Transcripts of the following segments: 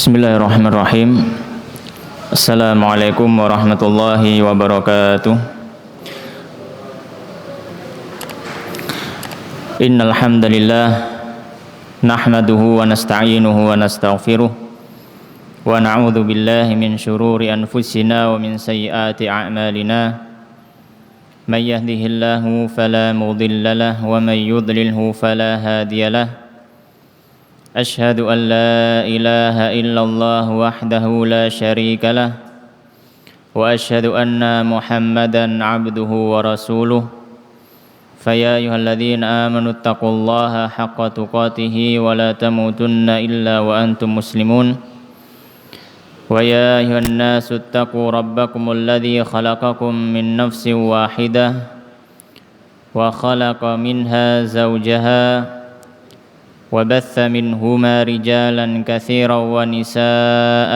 Bismillahirrahmanirrahim. Assalamualaikum warahmatullahi wabarakatuh. Innal hamdalillah nahmaduhu wa nasta'inuhu wa nastaghfiruh wa na'udzu billahi min shururi anfusina wa min sayyiati a'malina. May yahdihillahu fala mudilla lahu wa may yudlilhu fala hadiya lahu. أشهد أن لا إله إلا الله وحده لا شريك له وأشهد أن محمدا عبده ورسوله فيا أيها الذين آمنوا اتقوا الله حق تقاته ولا تموتن إلا وأنتم مسلمون ويا أيها الناس اتقوا ربكم الذي خلقكم من نفس واحدة وخلق منها زوجها وبث منهما رجالا كثيرا ونساء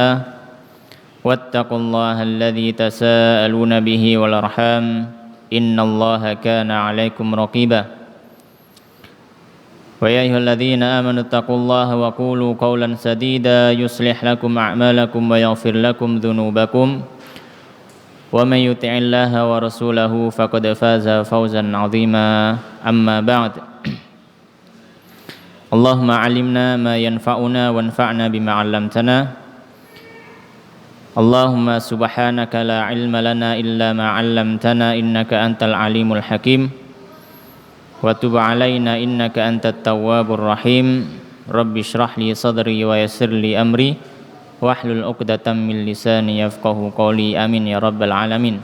واتقوا الله الذي تساءلون به والأرحام إن الله كان عليكم رقيبا ويا أيها الذين آمنوا اتقوا الله وقولوا قولا سديدا يصلح لكم أعمالكم ويغفر لكم ذنوبكم ومن يطع الله ورسوله فقد فاز فوزا عظيما أما بعد اللهم علمنا ما ينفعنا وانفعنا بما علمتنا اللهم سبحانك لا علم لنا إلا ما علمتنا إنك أنت العليم الحكيم وتب علينا إنك أنت التواب الرحيم رب اشرح لي صدري ويسر لي أمري واحلل عقدة من لساني يفقه قولي آمين يا رب العالمين.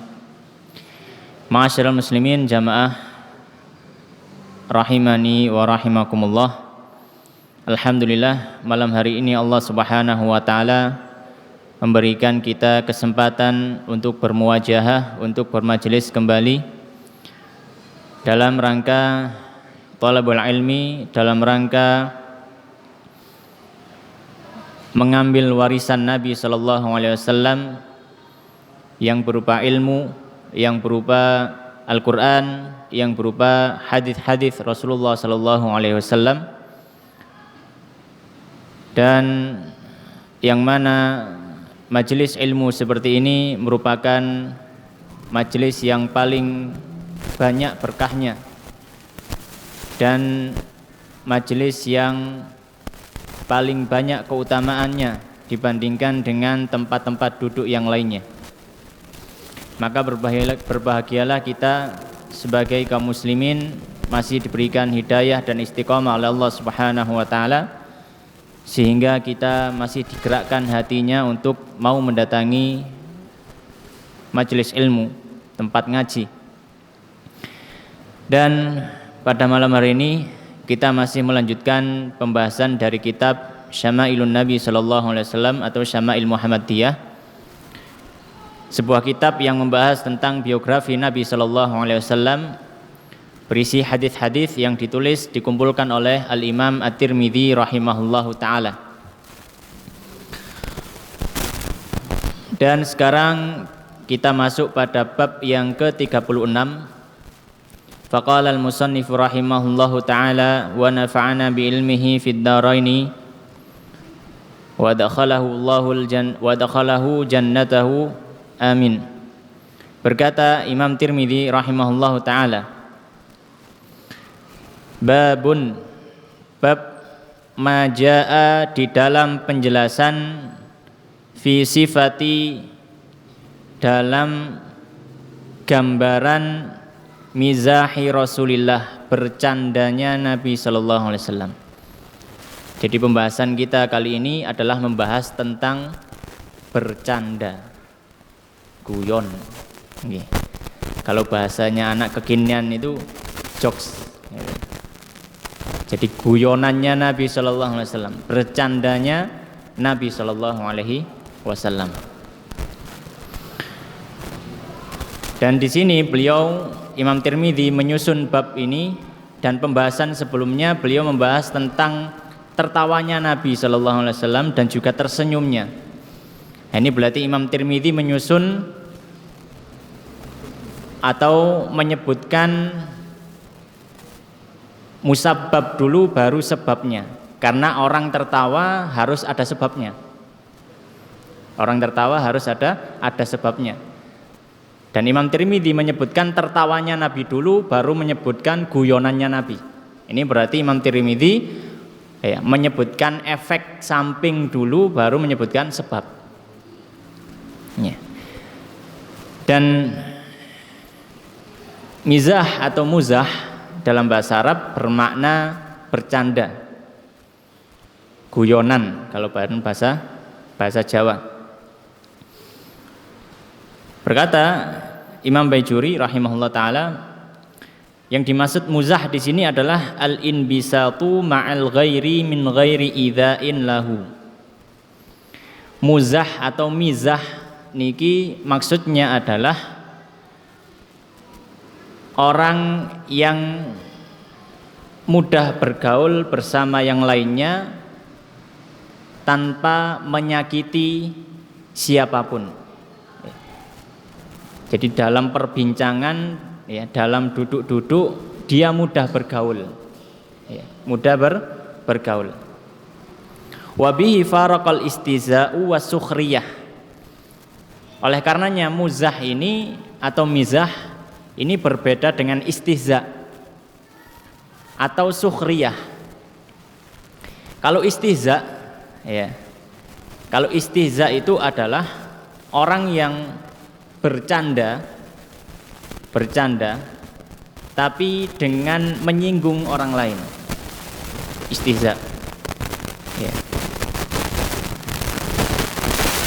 Ma'asyiral muslimin jamaah rahimani wa rahimakumullah. Alhamdulillah, malam hari ini Allah Subhanahu wa taala memberikan kita kesempatan untuk bermuwajahah, untuk bermajelis kembali dalam rangka thalabul ilmi, dalam rangka mengambil warisan Nabi sallallahu alaihi wasallam yang berupa ilmu, yang berupa Al-Qur'an, yang berupa hadis-hadis Rasulullah sallallahu alaihi wasallam. Dan yang mana majelis ilmu seperti ini merupakan majelis yang paling banyak berkahnya dan majelis yang paling banyak keutamaannya dibandingkan dengan tempat-tempat duduk yang lainnya. Maka berbahagialah kita sebagai kaum muslimin masih diberikan hidayah dan istiqamah oleh Allah Subhanahu wa taala, sehingga kita masih digerakkan hatinya untuk mau mendatangi majelis ilmu, tempat ngaji. Dan pada malam hari ini kita masih melanjutkan pembahasan dari kitab Syama'ilun Nabi sallallahu alaihi wasallam atau Syama'il Muhammadiyah, sebuah kitab yang membahas tentang biografi Nabi sallallahu alaihi wasallam, berisi hadis-hadis yang dikumpulkan oleh Al-Imam At-Tirmidzi rahimahullahu ta'ala. Dan sekarang kita masuk pada bab yang ke-36. Faqala al-musannif rahimahullahu ta'ala wa nafa'ana bi'ilmihi fid dharaini wa dakhalahu jannatahu amin. Berkata Imam Tirmidzi rahimahullahu ta'ala, babun, bab majaa di dalam penjelasan fi sifati, dalam gambaran mizahi Rasulillah, bercandanya Nabi sallallahu alaihi wasallam. Jadi pembahasan kita kali ini adalah membahas tentang bercanda, guyon. Okay. Kalau bahasanya anak kekinian itu jokes. Jadi guyonannya Nabi sallallahu alaihi wasallam, bercandanya Nabi sallallahu alaihi wasallam. Dan di sini beliau Imam Tirmidzi menyusun bab ini, dan pembahasan sebelumnya beliau membahas tentang tertawanya Nabi sallallahu alaihi wasallam dan juga tersenyumnya. Ini berarti Imam Tirmidzi menyusun atau menyebutkan musabbab dulu baru sebabnya. Karena orang tertawa harus ada sebabnya. Orang tertawa harus ada sebabnya. Dan Imam Tirmidzi menyebutkan tertawanya Nabi dulu, baru menyebutkan guyonannya Nabi. Ini berarti Imam Tirmidzi menyebutkan efek samping dulu, baru menyebutkan sebab. Ya. Dan mizah atau muzah dalam bahasa Arab bermakna bercanda, guyonan kalau bahasa Jawa. Berkata Imam Baijuri rahimahullah taala, yang dimaksud muzah di sini adalah al-inbisatu ma'al ghairi min ghairi idza'in lahu. Muzah atau mizah niki maksudnya adalah orang yang mudah bergaul bersama yang lainnya tanpa menyakiti siapapun. Jadi dalam perbincangan, dalam duduk-duduk dia mudah bergaul, mudah bergaul. Wabihi faraqal istiza'u wasukhriyah. Oleh karenanya muzah ini atau mizah ini berbeda dengan istihza atau sukhriyah. Kalau istihza, kalau istihza itu adalah orang yang bercanda tapi dengan menyinggung orang lain. Istihza.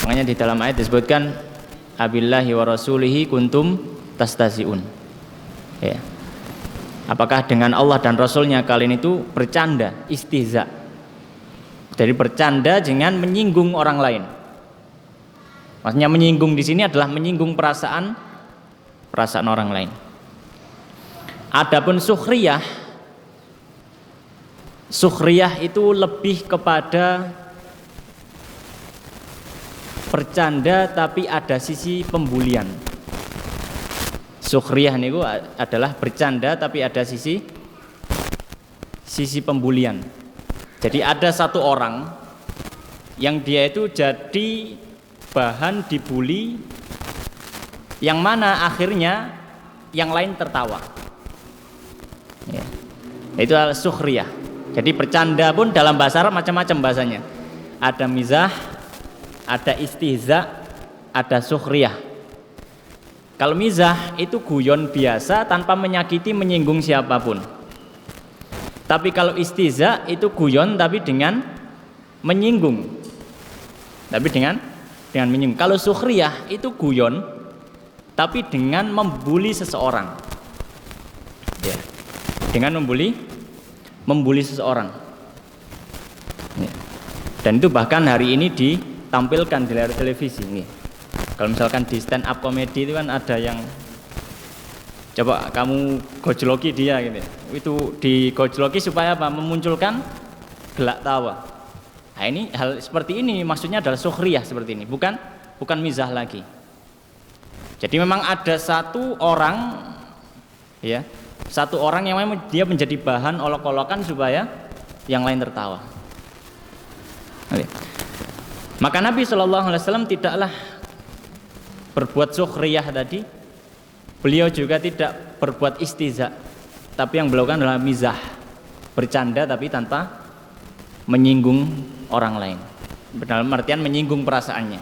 Makanya di dalam ayat disebutkan abillahi wa rasulihi kuntum tastahzi'un. Apakah dengan Allah dan Rasulnya kalian itu bercanda, istihza. Jadi bercanda dengan menyinggung orang lain. Maksudnya menyinggung di sini adalah menyinggung perasaan orang lain. Adapun sukhriyah itu lebih kepada bercanda tapi ada sisi pembulian. Sukhriyah niku adalah bercanda tapi ada sisi pembulian. Jadi ada satu orang yang dia itu jadi bahan dibuli, yang mana akhirnya yang lain tertawa. Itu sukhriyah. Jadi bercanda pun dalam bahasa Arab macam-macam bahasanya. Ada mizah, ada istihza, ada sukhriyah. Kalau mizah itu guyon biasa tanpa menyakiti menyinggung siapapun. Tapi kalau istihza itu guyon tapi dengan menyinggung. Menyinggung. Kalau sukhriyah itu guyon tapi dengan membuli seseorang. Dengan membuli seseorang. Dan itu bahkan hari ini ditampilkan di layar televisi. Kalau misalkan di stand up comedy itu kan ada yang coba kamu gojloki dia gitu. Itu digojloki supaya apa? Memunculkan gelak tawa. Nah, ini hal seperti ini maksudnya adalah sukhriyah seperti ini, bukan mizah lagi. Jadi memang ada satu orang yang memang dia menjadi bahan olok-olokan supaya yang lain tertawa. Maka Nabi SAW tidaklah berbuat sukhriyah tadi, beliau juga tidak berbuat istihza, tapi yang beliau lakukan adalah mizah, bercanda tapi tanpa menyinggung orang lain, dalam artian menyinggung perasaannya,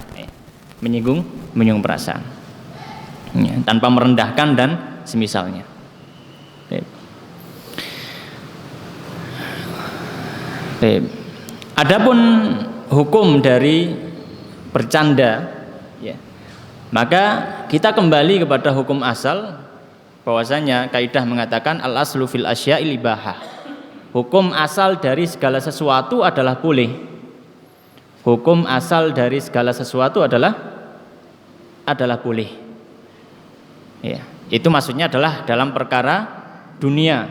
menyinggung perasaan, tanpa merendahkan dan semisalnya. Adapun hukum dari bercanda, maka kita kembali kepada hukum asal, bahwasanya kaidah mengatakan al aslu fil asya'il ibahah. Hukum asal dari segala sesuatu adalah boleh. Hukum asal dari segala sesuatu adalah boleh. Itu maksudnya adalah dalam perkara dunia,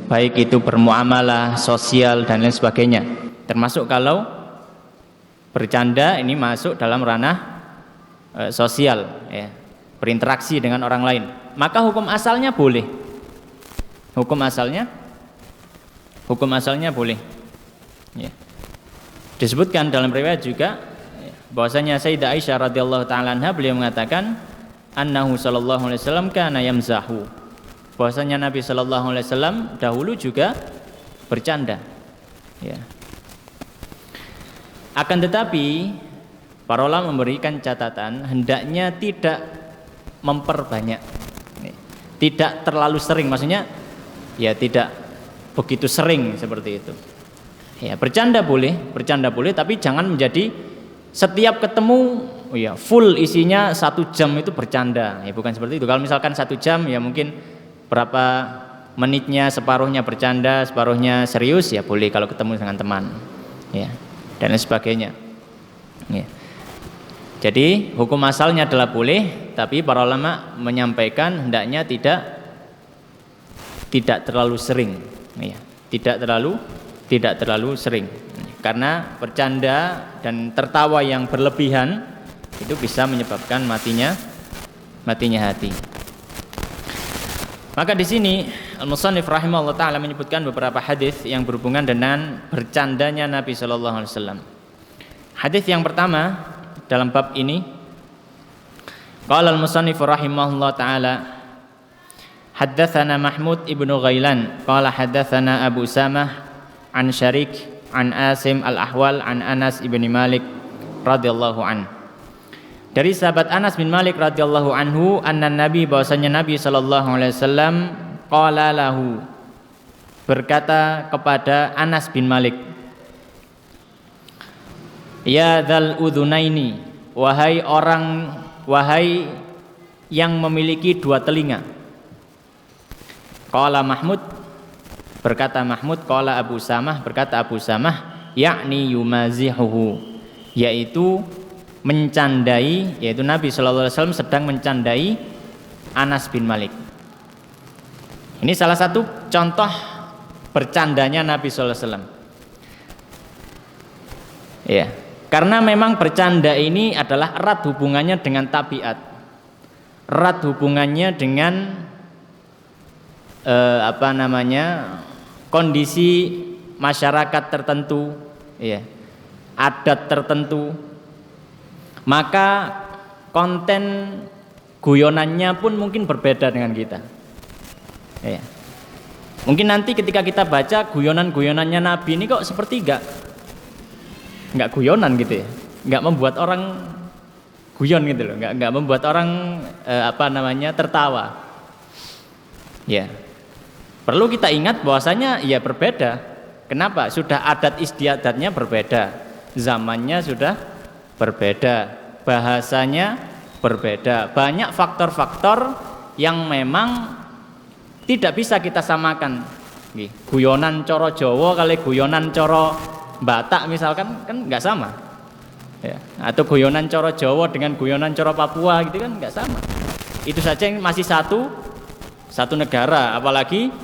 baik itu bermuamalah, sosial dan lain sebagainya. Termasuk kalau bercanda ini masuk dalam ranah sosial, berinteraksi dengan orang lain. Maka hukum asalnya boleh. Hukum asalnya boleh. Disebutkan dalam riwayat juga bahwasanya Sayyidah Aisyah radhiyallahu taala anha beliau mengatakan annahu sallallahu alaihi wasallam kana yamzahu, bahwasanya Nabi sallallahu alaihi wasallam dahulu juga bercanda. Ya. Akan tetapi para ulama memberikan catatan hendaknya tidak memperbanyak, tidak terlalu sering, maksudnya ya tidak begitu sering seperti itu. Ya, bercanda boleh, tapi jangan menjadi setiap ketemu ya full isinya 1 jam itu bercanda. Ya, bukan seperti itu. Kalau misalkan 1 jam ya mungkin berapa menitnya separuhnya bercanda, separuhnya serius ya boleh kalau ketemu dengan teman. Ya, dan lain sebagainya. Ya. Jadi hukum asalnya adalah boleh, tapi para ulama menyampaikan hendaknya tidak terlalu sering, ya, tidak terlalu sering, karena bercanda dan tertawa yang berlebihan itu bisa menyebabkan matinya hati. Maka di sini Al-Musannif rahimahullah taala menyebutkan beberapa hadis yang berhubungan dengan bercandanya Nabi sallallahu alaihi wasallam. Hadis yang pertama dalam bab ini, qala al-musannif rahimahullah taala haddatsana Mahmud ibnu Ghailan qala haddatsana Abu Samah an Syarik an Asim al-Ahwal an Anas ibn Malik radhiyallahu an. Dari sahabat Anas bin Malik radhiyallahu anhu anna Nabi, bahwasanya Nabi sallallahu alaihi wasallam qala lahu, berkata kepada Anas bin Malik, ya dzal udhunaini, wahai yang memiliki 2 telinga. Qala Mahmud, berkata Mahmud, qala Abu Samah, berkata Abu Samah, yakni yumazihuhu, yaitu mencandai, yaitu Nabi sallallahu alaihi wasallam sedang mencandai Anas bin Malik. Ini salah satu contoh bercandanya Nabi sallallahu alaihi wasallam. Ya. Karena memang bercanda ini adalah erat hubungannya dengan tabiat, erat hubungannya dengan kondisi masyarakat tertentu, ya, adat tertentu. Maka konten guyonannya pun mungkin berbeda dengan kita. Ya. Mungkin nanti ketika kita baca guyonan-guyonannya Nabi ini kok seperti nggak guyonan gitu ya, nggak membuat orang guyon gitu loh, nggak membuat orang tertawa. Ya, perlu kita ingat bahwasanya ya berbeda. Kenapa? Sudah adat istiadatnya berbeda, zamannya sudah berbeda, bahasanya berbeda, banyak faktor-faktor yang memang tidak bisa kita samakan. Guyonan coro Jawa kali guyonan coro Batak misalkan kan nggak sama, ya. Atau guyonan coro Jawa dengan guyonan coro Papua gitu kan nggak sama. Itu saja yang masih satu negara, apalagi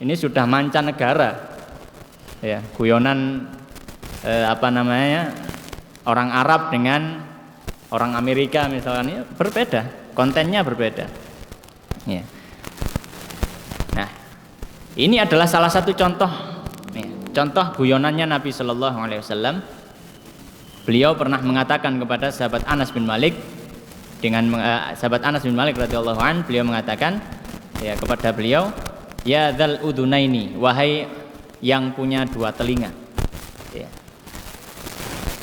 ini sudah mancanegara, ya. Guyonan orang Arab dengan orang Amerika misalkan ini berbeda, kontennya berbeda, ya. Nah, ini adalah salah satu contoh guyonannya Nabi Shallallahu Alaihi Wasallam. Beliau pernah mengatakan kepada sahabat Anas bin Malik, sahabat Anas bin Malik radhiyallahu an, beliau mengatakan ya kepada beliau, ya dzal udhunaini, wahai yang punya 2 telinga. Ya.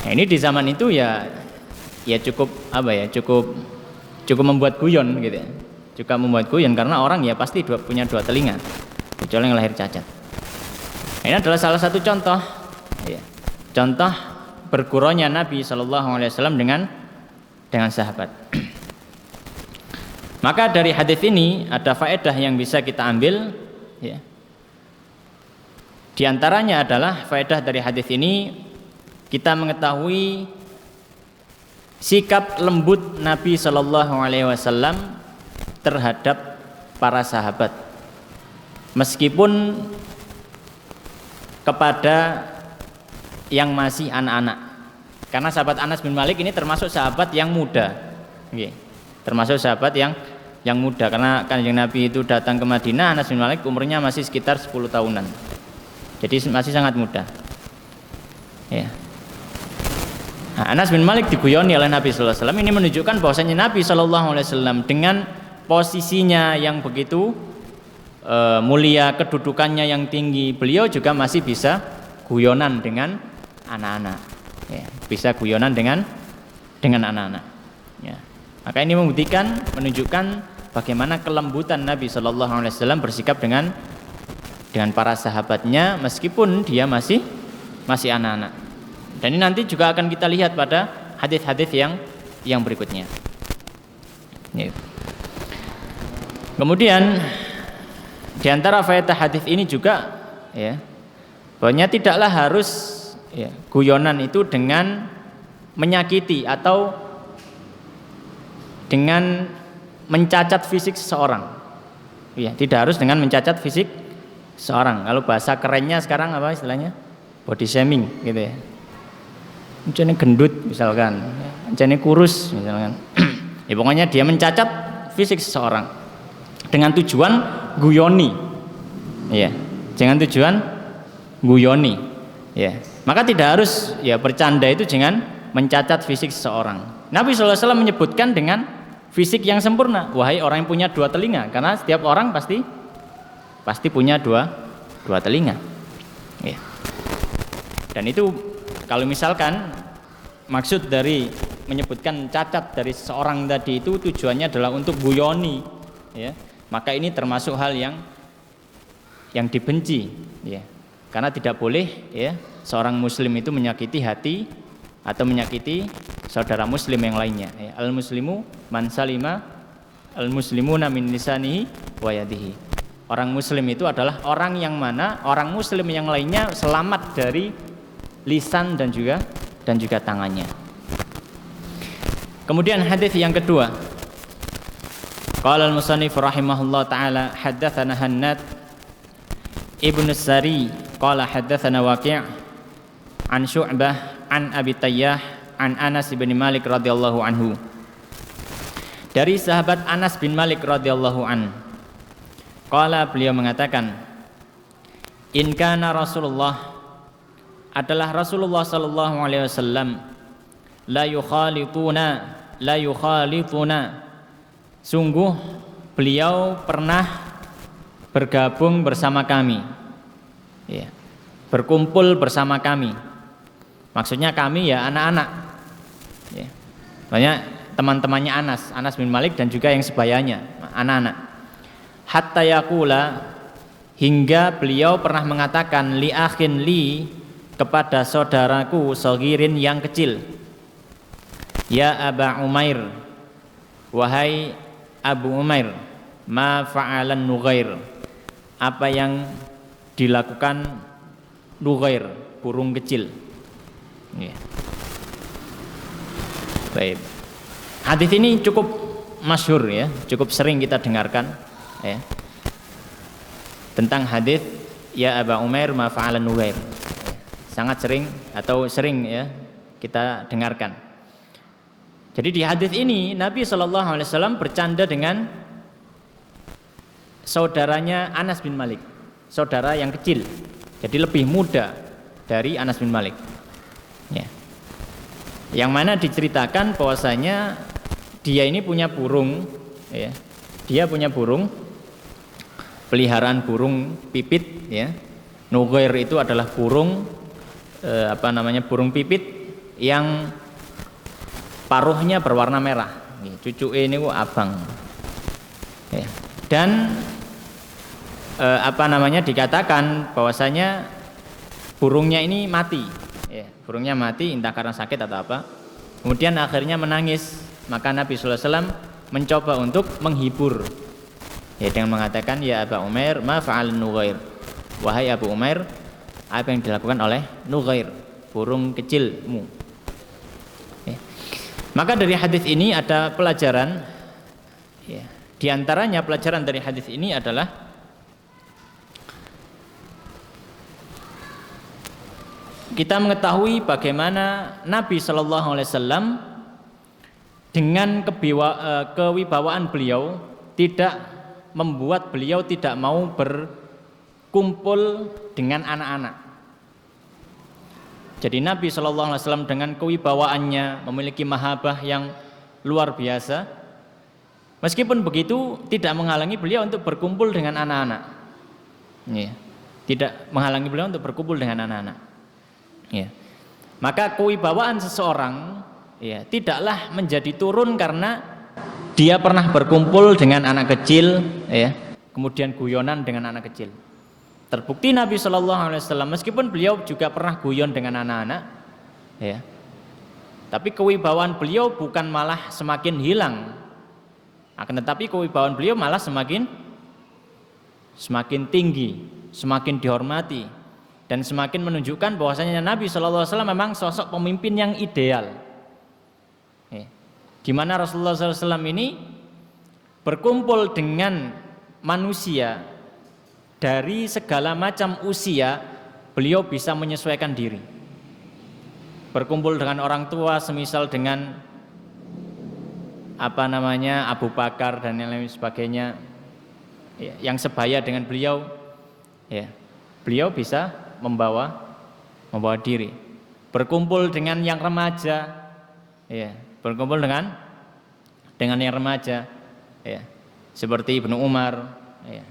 Nah, ini di zaman itu ya cukup membuat guyon gitu ya. Juga membuat guyon karena orang ya pasti punya 2 telinga, kecuali yang lahir cacat. Ini adalah salah satu contoh, ya, contoh berguronya Nabi Shallallahu Alaihi Wasallam dengan sahabat. Maka dari hadis ini ada faedah yang bisa kita ambil, ya. Di antaranya adalah faedah dari hadis ini kita mengetahui sikap lembut Nabi Shallallahu Alaihi Wasallam terhadap para sahabat, meskipun kepada yang masih anak-anak. Karena sahabat Anas bin Malik ini termasuk sahabat yang muda, termasuk sahabat yang muda. Karena Kanjeng Nabi itu datang ke Madinah, Anas bin Malik umurnya masih sekitar 10 tahunan, jadi masih sangat muda. Ya. Nah, Anas bin Malik diguyoni oleh Nabi sallallahu alaihi wasallam. Ini menunjukkan bahwasanya Nabi sallallahu alaihi wasallam dengan posisinya yang begitu mulia, kedudukannya yang tinggi, beliau juga masih bisa guyonan dengan anak-anak. Ya, bisa guyonan dengan anak-anak. Ya. Maka ini membuktikan, menunjukkan bagaimana kelembutan Nabi sallallahu alaihi wasallam bersikap dengan para sahabatnya meskipun dia masih anak-anak. Dan ini nanti juga akan kita lihat pada hadis-hadis yang berikutnya. Ya. Kemudian di antara faedah hadis ini juga ya, bahwanya tidaklah harus ya, guyonan itu dengan menyakiti atau dengan mencacat fisik seseorang. Ya, tidak harus dengan mencacat fisik seseorang. Kalau bahasa kerennya sekarang apa istilahnya? Body shaming gitu ya. Mencene gendut misalkan, mencene kurus misalkan. Ya pokoknya dia mencacat fisik seseorang dengan tujuan guyoni, ya, dengan tujuan guyoni, ya. Maka tidak harus ya bercanda itu dengan mencacat fisik seseorang. Nabi SAW menyebutkan dengan fisik yang sempurna. Wahai orang yang punya dua telinga, karena setiap orang pasti punya dua telinga, ya. Dan itu kalau misalkan maksud dari menyebutkan cacat dari seseorang tadi itu tujuannya adalah untuk guyoni, ya. Maka ini termasuk hal yang dibenci, ya. Karena tidak boleh ya seorang muslim itu menyakiti hati atau menyakiti saudara muslim yang lainnya, ya. Al muslimu man salima al muslimuna min lisanihi wa yadihi. Orang muslim itu adalah orang yang mana orang muslim yang lainnya selamat dari lisan dan juga tangannya. Kemudian hadis yang kedua, qala al-musannif rahimahullah taala haddatsana Hannad ibnu Sari qala haddatsana Waqi' an Syu'bah an Abi Tayyah an Anas bin Malik radhiyallahu anhu. Dari sahabat Anas bin Malik radhiyallahu an. Qala beliau mengatakan, in kana Rasulullah adalah Rasulullah sallallahu alaihi wasallam la yukhalituna sungguh beliau pernah bergabung bersama kami, ya, berkumpul bersama kami. Maksudnya kami ya anak-anak, ya. Banyak teman-temannya Anas bin Malik dan juga yang sebayanya, anak-anak. Hatta yaqula, hingga beliau pernah mengatakan li akhin li, kepada saudaraku sagirin yang kecil, ya Aba Umair, wahai Abu Umair, ma fa'alan Nughair, apa yang dilakukan Nughair, burung kecil, ya. Baik. Hadis ini cukup masyhur, ya, cukup sering kita dengarkan, ya. Tentang hadis ya Aba Umair ma fa'alan Nughair. Sangat sering atau sering ya kita dengarkan. Jadi di hadis ini Nabi SAW bercanda dengan saudaranya Anas bin Malik, saudara yang kecil, jadi lebih muda dari Anas bin Malik, ya. Yang mana diceritakan bahwasanya dia ini punya burung, ya. Dia punya burung, peliharaan burung pipit, ya. Nughair itu adalah burung burung pipit yang paruhnya berwarna merah. Cucu ini abang, ya. Dan dikatakan bahwasanya burungnya ini mati, ya. Burungnya mati entah karena sakit atau apa. Kemudian akhirnya menangis. Maka Nabi sallallahu alaihi wasallam mencoba untuk menghibur, ya, dengan mengatakan ya Aba Umair ma fa'al Nughair, wahai Abu Umair, apa yang dilakukan oleh Nughair, burung kecilmu, ya. Maka dari hadis ini ada pelajaran, ya. Di antaranya pelajaran dari hadis ini adalah kita mengetahui bagaimana Nabi Shallallahu Alaihi Wasallam dengan kewibawaan beliau tidak membuat beliau tidak mau berkumpul dengan anak-anak. Jadi Nabi SAW dengan kewibawaannya memiliki mahabbah yang luar biasa. Meskipun begitu tidak menghalangi beliau untuk berkumpul dengan anak-anak. Ya. Tidak menghalangi beliau untuk berkumpul dengan anak-anak. Ya. Maka kewibawaan seseorang ya tidaklah menjadi turun karena dia pernah berkumpul dengan anak kecil, ya, kemudian guyonan dengan anak kecil. Terbukti Nabi SAW meskipun beliau juga pernah guyon dengan anak-anak, ya, tapi kewibawaan beliau bukan malah semakin hilang, akan tetapi kewibawaan beliau malah semakin tinggi, semakin dihormati, dan semakin menunjukkan bahwasanya Nabi SAW memang sosok pemimpin yang ideal, ya, di mana Rasulullah SAW ini berkumpul dengan manusia dari segala macam usia. Beliau bisa menyesuaikan diri, berkumpul dengan orang tua semisal dengan Abu Bakar dan yang lain sebagainya, ya, yang sebaya dengan beliau, ya, beliau bisa membawa diri. Berkumpul dengan yang remaja, ya, berkumpul dengan yang remaja, ya, seperti Ibnu Umar, ya,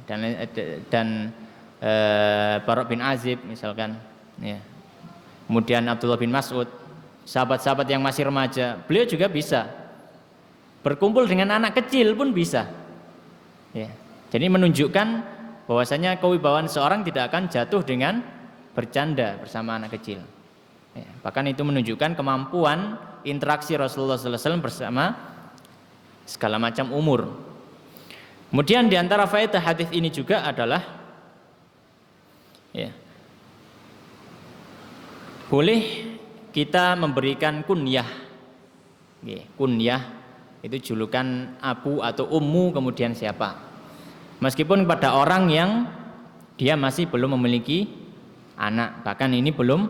dan Barok bin Azib misalkan, ya. Kemudian Abdullah bin Mas'ud, sahabat-sahabat yang masih remaja, beliau juga bisa berkumpul dengan anak kecil pun bisa, ya. Jadi menunjukkan bahwasanya kewibawaan seorang tidak akan jatuh dengan bercanda bersama anak kecil, ya. Bahkan itu menunjukkan kemampuan interaksi Rasulullah SAW bersama segala macam umur. Kemudian di antara faedah hadis ini juga adalah, ya, boleh kita memberikan kunyah. Ya, kunyah itu julukan abu atau ummu kemudian siapa. Meskipun pada orang yang dia masih belum memiliki anak, bahkan ini belum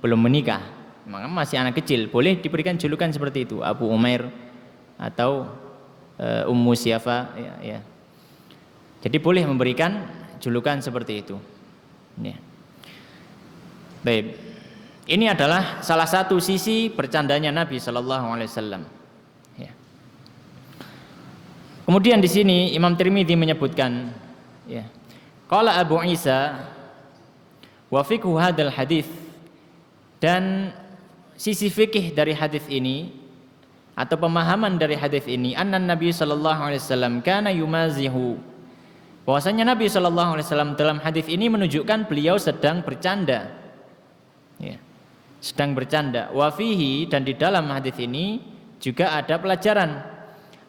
menikah, maka masih anak kecil, boleh diberikan julukan seperti itu, Abu Umair atau Ummu siapa, ya. Jadi boleh memberikan julukan seperti itu, ya. Baik, ini adalah salah satu sisi bercandanya Nabi SAW, ya. Kemudian di sini Imam Tirmidzi menyebutkan, ya, qala Abu Isa wa fiqhu hadzal hadis, dan sisi fikih dari hadis ini atau pemahaman dari hadis ini, anna Nabi SAW kana yumazihu, bahwasanya Nabi SAW dalam hadis ini menunjukkan beliau sedang bercanda, ya, sedang bercanda. Wa fihi, dan di dalam hadis ini juga ada pelajaran,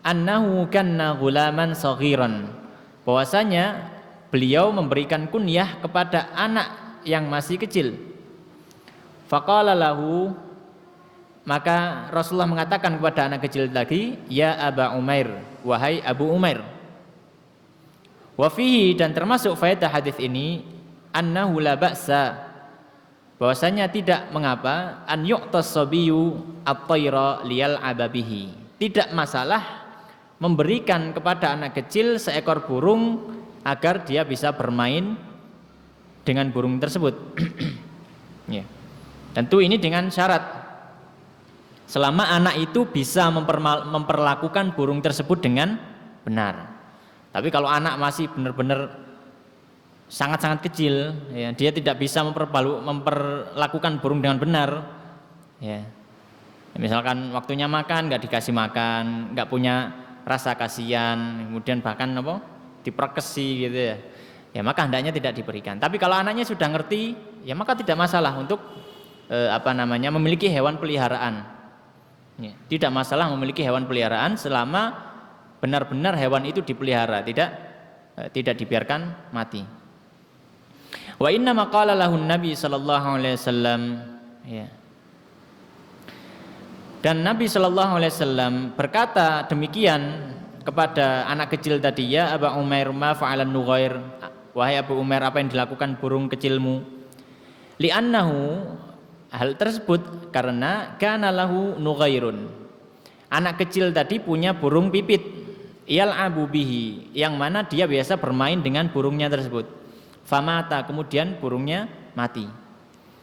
annahu kanna ghulaman saghiran, bahwasanya beliau memberikan kunyah kepada anak yang masih kecil. Faqala lahu, maka Rasulullah mengatakan kepada anak kecil tadi, ya Aba Umair, wahai Abu Umair. Wa fihi, dan termasuk faedah hadis ini, annahu la ba'sa, bahwasanya tidak mengapa, an yu'tas sabiyyu at-tayra liyal'aba bihi, tidak masalah memberikan kepada anak kecil seekor burung agar dia bisa bermain dengan burung tersebut. Ya. Tentu ini dengan syarat, selama anak itu bisa memperlakukan burung tersebut dengan benar. Tapi kalau anak masih benar-benar sangat-sangat kecil, ya, dia tidak bisa memperlakukan burung dengan benar, ya. Misalkan waktunya makan nggak dikasih makan, nggak punya rasa kasihan, kemudian bahkan diperkesi gitu, ya. Ya maka hendaknya tidak diberikan. Tapi kalau anaknya sudah ngerti, ya maka tidak masalah untuk memiliki hewan peliharaan. Ya, tidak masalah memiliki hewan peliharaan selama benar-benar hewan itu dipelihara, tidak dibiarkan mati. Wa inna maqala lahun Nabi sallallahu alaihi wasallam, ya. Dan Nabi sallallahu alaihi wasallam berkata demikian kepada anak kecil tadi, ya Aba Umair ma fa'alan nughair, wahai Abu Umair, apa yang dilakukan burung kecilmu? Li'annahu, hal tersebut karena kana lahu nughairun, anak kecil tadi punya burung pipit, yal'abu bihi, yang mana dia biasa bermain dengan burungnya tersebut. Famata, kemudian burungnya mati.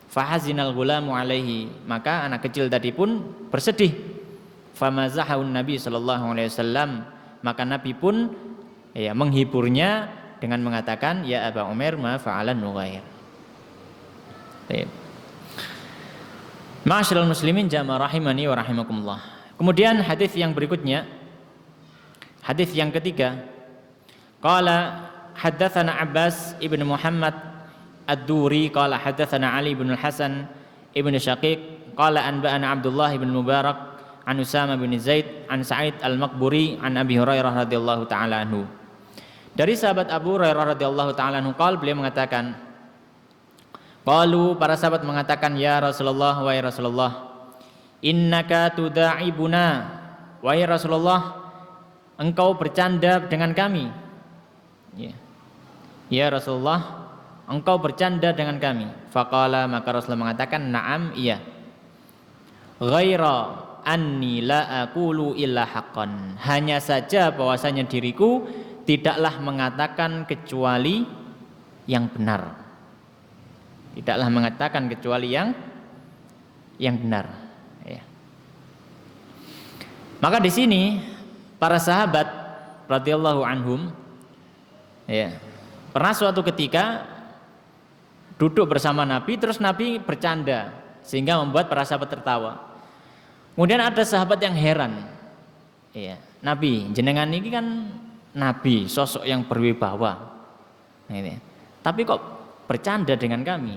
Fahazinal ghulamu alaihi, maka anak kecil tadi pun bersedih. Famazahun Nabi sallallahu alaihi wasallam, maka Nabi pun menghiburnya dengan mengatakan, ya Aba Umair ma fa'alan nughair. Baik. Ma'asyiral muslimin jamaah rahimani wa rahimakumullah. Kemudian hadis yang berikutnya, hadis yang ketiga, qala haddatsana Abbas ibn Muhammad ad-Duri qala haddatsana Ali bin Hasan ibn Syaqiq qala anba'ana Abdullah ibn Mubarak an Usama bin Zaid an Sa'id al-Maqburi an Abi Hurairah radhiyallahu taala anhu. Dari sahabat Abu Hurairah radhiyallahu taala anhu beliau mengatakan, qalu, para sahabat mengatakan, ya Rasulullah, wahai Rasulullah, innaka tuda'ibuna, wahai Rasulullah, engkau bercanda dengan kami. Ya Rasulullah, engkau bercanda dengan kami. Faqala, maka Rasulullah mengatakan, na'am, iya. Ghaira anni la aqulu illa haqqan, hanya saja bahwasanya diriku tidaklah mengatakan kecuali yang benar. Tidaklah mengatakan kecuali yang benar. Ya. Maka di sini para sahabat radhiyallahu anhum, pernah suatu ketika duduk bersama Nabi, terus Nabi bercanda sehingga membuat para sahabat tertawa. Kemudian ada sahabat yang heran, Nabi, jenengan ini kan Nabi, sosok yang berwibawa, tapi kok bercanda dengan kami?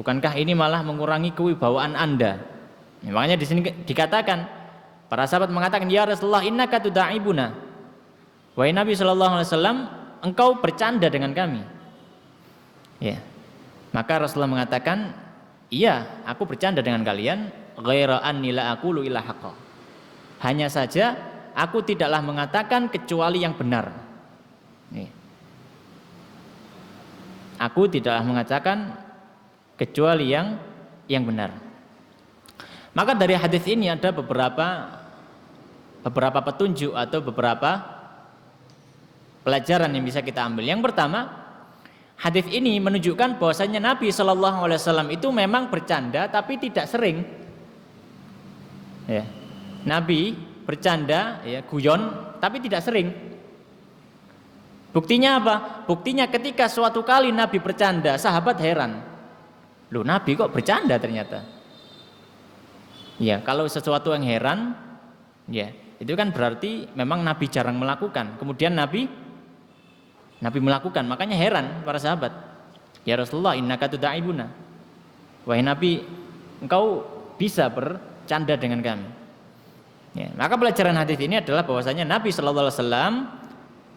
Bukankah ini malah mengurangi kewibawaan Anda? Makanya di sini dikatakan, para sahabat mengatakan, ya Rasulullah, innaka tuda'ibuna, wahai Nabi sallallahu alaihi wasallam, engkau bercanda dengan kami. Maka Rasulullah mengatakan, iya, aku bercanda dengan kalian, ghaira anni la aqulu illa haqqa, hanya saja aku tidaklah mengatakan kecuali yang benar. Aku tidaklah mengatakan kecuali yang benar. Maka dari hadis ini ada beberapa petunjuk atau beberapa pelajaran yang bisa kita ambil. Yang pertama, hadis ini menunjukkan bahwasanya Nabi Shallallahu Alaihi Wasallam itu memang bercanda tapi tidak sering. Nabi bercanda, guyon, tapi tidak sering. Buktinya apa? Buktinya ketika suatu kali Nabi bercanda, sahabat heran, loh, Nabi kok bercanda ternyata. Kalau sesuatu yang heran, itu kan berarti memang Nabi jarang melakukan. Kemudian Nabi melakukan, makanya heran para sahabat. Ya Rasulullah, innaka tuda'ibuna, wahai Nabi, engkau bisa bercanda dengan kami. Maka pelajaran hadis ini adalah bahwasanya Nabi Shallallahu Alaihi Wasallam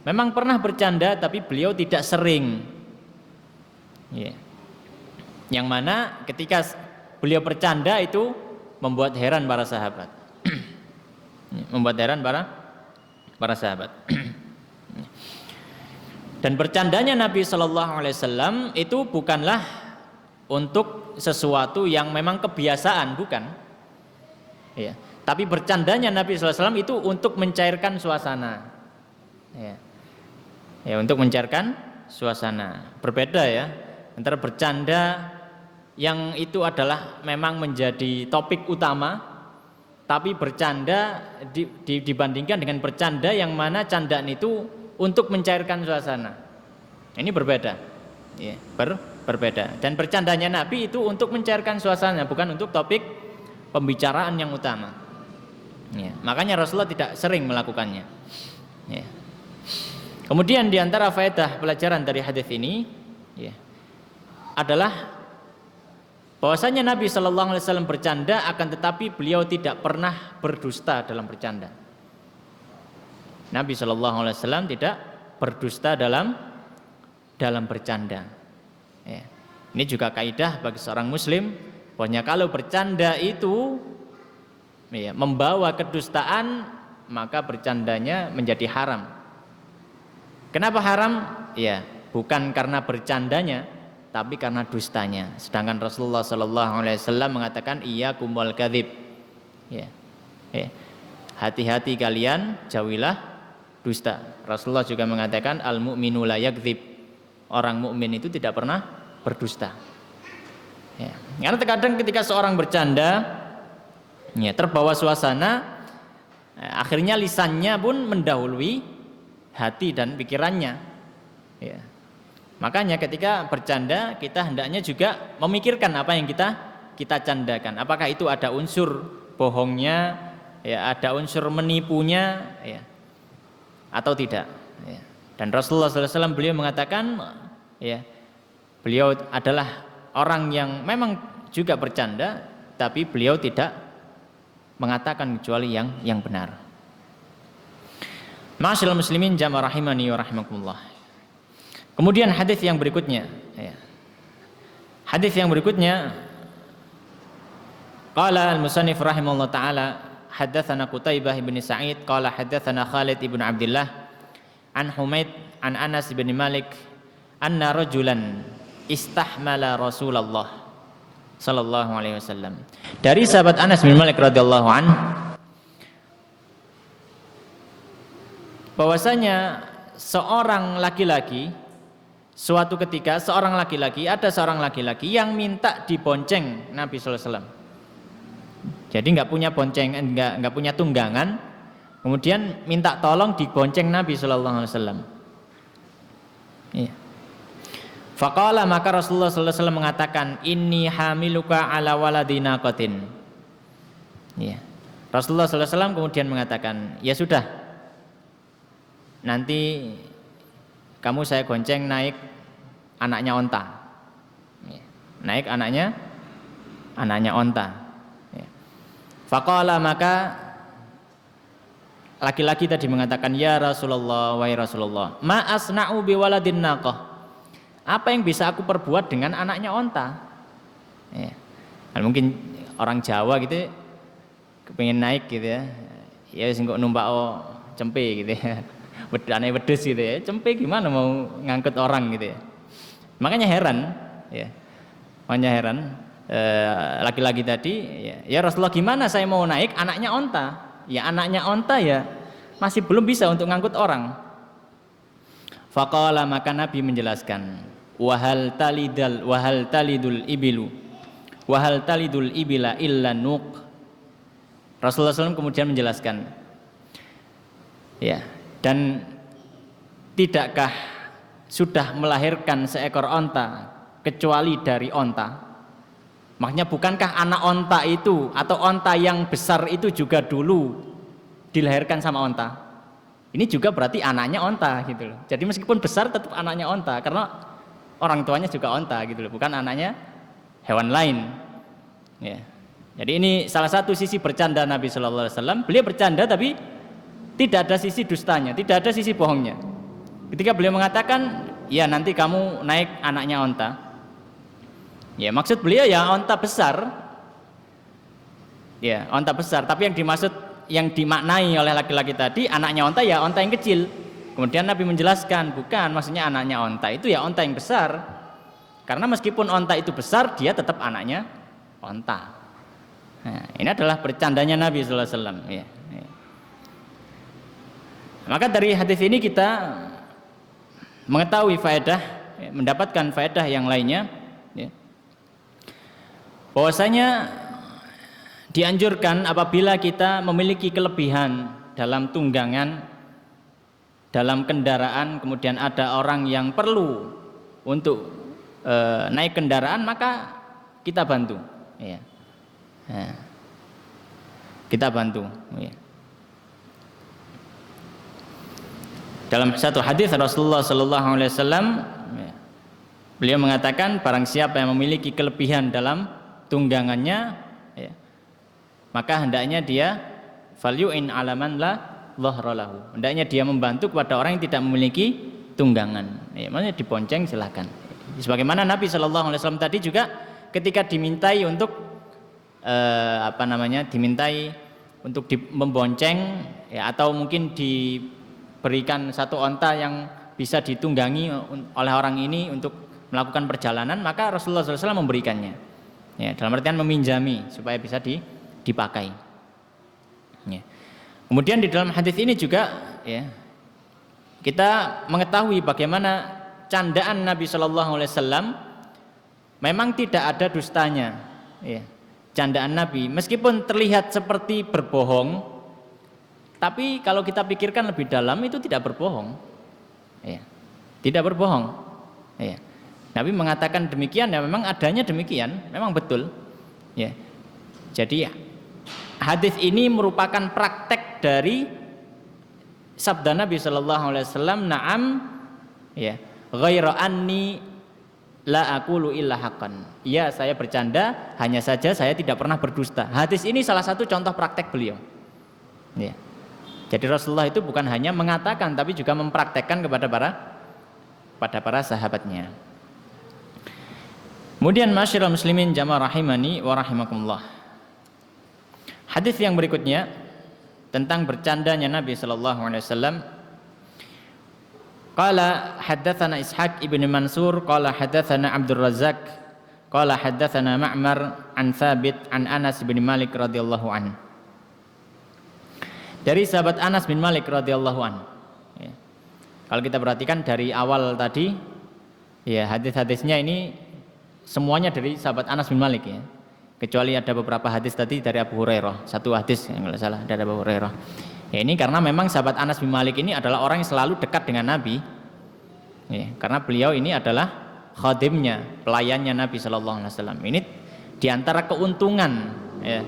memang pernah bercanda, tapi beliau tidak sering. Yang mana ketika beliau bercanda itu membuat heran para sahabat. Membuat heran para sahabat. Dan bercandanya Nabi Shallallahu Alaihi Wasallam itu bukanlah untuk sesuatu yang memang kebiasaan, bukan. Tapi bercandanya Nabi Shallallahu Alaihi Wasallam itu untuk mencairkan suasana. Untuk mencairkan suasana. Berbeda antara bercanda yang itu adalah memang menjadi topik utama, tapi bercanda dibandingkan dengan bercanda yang mana candaan itu untuk mencairkan suasana. Ini berbeda. Berbeda. Dan bercandanya Nabi itu untuk mencairkan suasana, bukan untuk topik pembicaraan yang utama. Makanya Rasulullah tidak sering melakukannya. Kemudian diantara faedah pelajaran dari hadis ini adalah bahwasanya Nabi Shallallahu Alaihi Wasallam bercanda, akan tetapi beliau tidak pernah berdusta dalam bercanda. Nabi Shallallahu Alaihi Wasallam tidak berdusta dalam bercanda. Ini juga kaidah bagi seorang Muslim, bahwasanya kalau bercanda itu membawa kedustaan, maka bercandanya menjadi haram. Kenapa haram? Bukan karena bercandanya, tapi karena dustanya. Sedangkan Rasulullah Sallallahu Alaihi Wasallam mengatakan, iyyakum wal kadzib. Hati-hati kalian, jauhilah dusta. Rasulullah juga mengatakan, al mu'minu la yakdzib. Orang mukmin itu tidak pernah berdusta. Ya. Karena terkadang ketika seorang bercanda, ya, terbawa suasana, akhirnya lisannya pun mendahului hati dan pikirannya. Ya. Makanya ketika bercanda kita hendaknya juga memikirkan apa yang kita candakan. Apakah itu ada unsur bohongnya, ya, ada unsur menipunya, ya, atau tidak. Ya. Dan Rasulullah SAW beliau mengatakan, ya, beliau adalah orang yang memang juga bercanda, tapi beliau tidak mengatakan kecuali yang benar. Ma'asyiral muslimin jamaah rahimani wa rahimakumullah. Kemudian hadis yang berikutnya, ya. Hadis yang berikutnya, qala al-musannif rahimahullah taala, haddatsana Qutaibah bin Sa'id qala haddatsana Khalid ibn Abdullah an Humaid an Anas bin Malik anna rajulan istahmala Rasulullah sallallahu alaihi wasallam. Dari sahabat Anas bin Malik radhiyallahu an, bahwasanya seorang laki-laki, suatu ketika ada seorang laki-laki yang minta dibonceng Nabi sallallahu alaihi wasallam. Jadi enggak punya bonceng, enggak punya tunggangan, kemudian minta tolong dibonceng Nabi sallallahu alaihi wasallam. Iya. Faqala, maka Rasulullah sallallahu alaihi wasallam mengatakan, inni hamiluka ala waladina qatin. Ya. Rasulullah sallallahu alaihi wasallam kemudian mengatakan, ya sudah, nanti kamu saya gonceng naik anaknya onta. Ya. Naik anaknya onta. Ya. Faqala, maka laki-laki tadi mengatakan, ya Rasulullah, wahai Rasulullah, ma asna'u bi waladin naqah. Apa yang bisa aku perbuat dengan anaknya onta? Ya. Nah, mungkin orang Jawa gitu kepengen naik gitu ya. Ya sing kok numpak cempe gitu ya. Wedane wedhus gitu ya. Cempe gimana mau ngangkut orang gitu ya. Makanya heran ya. Makanya heran laki-laki tadi ya Rasulullah, gimana saya mau naik anaknya onta? Ya anaknya onta ya masih belum bisa untuk ngangkut orang. Faqala, maka Nabi menjelaskan, wahal talidul ibila illa nuq. Rasulullah SAW kemudian menjelaskan, ya, dan tidakkah sudah melahirkan seekor onta kecuali dari onta? Makanya bukankah anak onta itu atau onta yang besar itu juga dulu dilahirkan sama onta? Ini juga berarti anaknya onta gitu loh. Jadi meskipun besar tetap anaknya onta karena orang tuanya juga onta gitu loh, bukan anaknya hewan lain. Ya. Jadi ini salah satu sisi bercanda Nabi Shallallahu Alaihi Wasallam. Beliau bercanda tapi tidak ada sisi dustanya, tidak ada sisi bohongnya. Ketika beliau mengatakan, ya nanti kamu naik anaknya onta. Ya maksud beliau ya onta besar. Ya onta besar. Tapi yang dimaksud, yang dimaknai oleh laki-laki tadi anaknya onta ya onta yang kecil. Kemudian Nabi menjelaskan, bukan, maksudnya anaknya onta itu ya onta yang besar. Karena meskipun onta itu besar, dia tetap anaknya onta. Nah, ini adalah bercandanya Nabi sallallahu alaihi wasallam. Ya. Maka dari hadis ini kita mengetahui faedah, mendapatkan faedah yang lainnya, ya. Bahwasanya dianjurkan apabila kita memiliki kelebihan dalam tunggangan, dalam kendaraan, kemudian ada orang yang perlu untuk naik kendaraan, maka kita bantu, ya. Nah, kita bantu, ya. Dalam satu hadis Rasulullah Sallallahu Alaihi Wasallam, ya, beliau mengatakan, barang siapa yang memiliki kelebihan dalam tunggangannya, ya, maka hendaknya dia falyu'in alaman la dhahralahu. Hendaknya dia membantu kepada orang yang tidak memiliki tunggangan. Ya, maksudnya dibonceng silakan. Sebagaimana Nabi Shallallahu Alaihi Wasallam tadi juga ketika dimintai untuk dimintai untuk membonceng, ya, atau mungkin diberikan satu onta yang bisa ditunggangi oleh orang ini untuk melakukan perjalanan, maka Rasulullah SAW memberikannya. Ya, dalam artian meminjami supaya bisa dipakai. Ya. Kemudian di dalam hadis ini juga, ya, kita mengetahui bagaimana candaan Nabi Shallallahu Alaihi Wasallam memang tidak ada dustanya, ya, candaan Nabi meskipun terlihat seperti berbohong, tapi kalau kita pikirkan lebih dalam itu tidak berbohong, ya, tidak berbohong, ya. Nabi mengatakan demikian, ya memang adanya demikian, memang betul, ya. Jadi hadis ini merupakan praktek dari sabda Nabi Shallallahu Alaihi Wasallam, na'am, ya, ghaira anni la aqulu illa haqqan. Ya, saya bercanda, hanya saja saya tidak pernah berdusta. Hadis ini salah satu contoh praktek beliau. Ya. Jadi Rasulullah itu bukan hanya mengatakan, tapi juga mempraktekkan kepada para sahabatnya. Kemudian masyarul muslimin jamaah rahimani wa rahimakumullah. Hadis yang berikutnya tentang bercandanya Nabi sallallahu alaihi wasallam. Qala haddatsana Ishaq ibn Mansur qala haddatsana Abdul Razzaq qala haddatsana Ma'mar an Thabit an Anas bin Malik radhiyallahu an. Dari sahabat Anas bin Malik radhiyallahu an. Ya. Kalau kita perhatikan dari awal tadi, ya hadis-hadisnya ini semuanya dari sahabat Anas bin Malik, ya. Kecuali ada beberapa hadis tadi dari Abu Hurairah, satu hadis yang nggak salah dari Abu Hurairah. Ya, ini karena memang sahabat Anas bin Malik ini adalah orang yang selalu dekat dengan Nabi, ya, karena beliau ini adalah khadimnya, pelayannya Nabi Shallallahu Alaihi Wasallam. Ini diantara keuntungan, ya,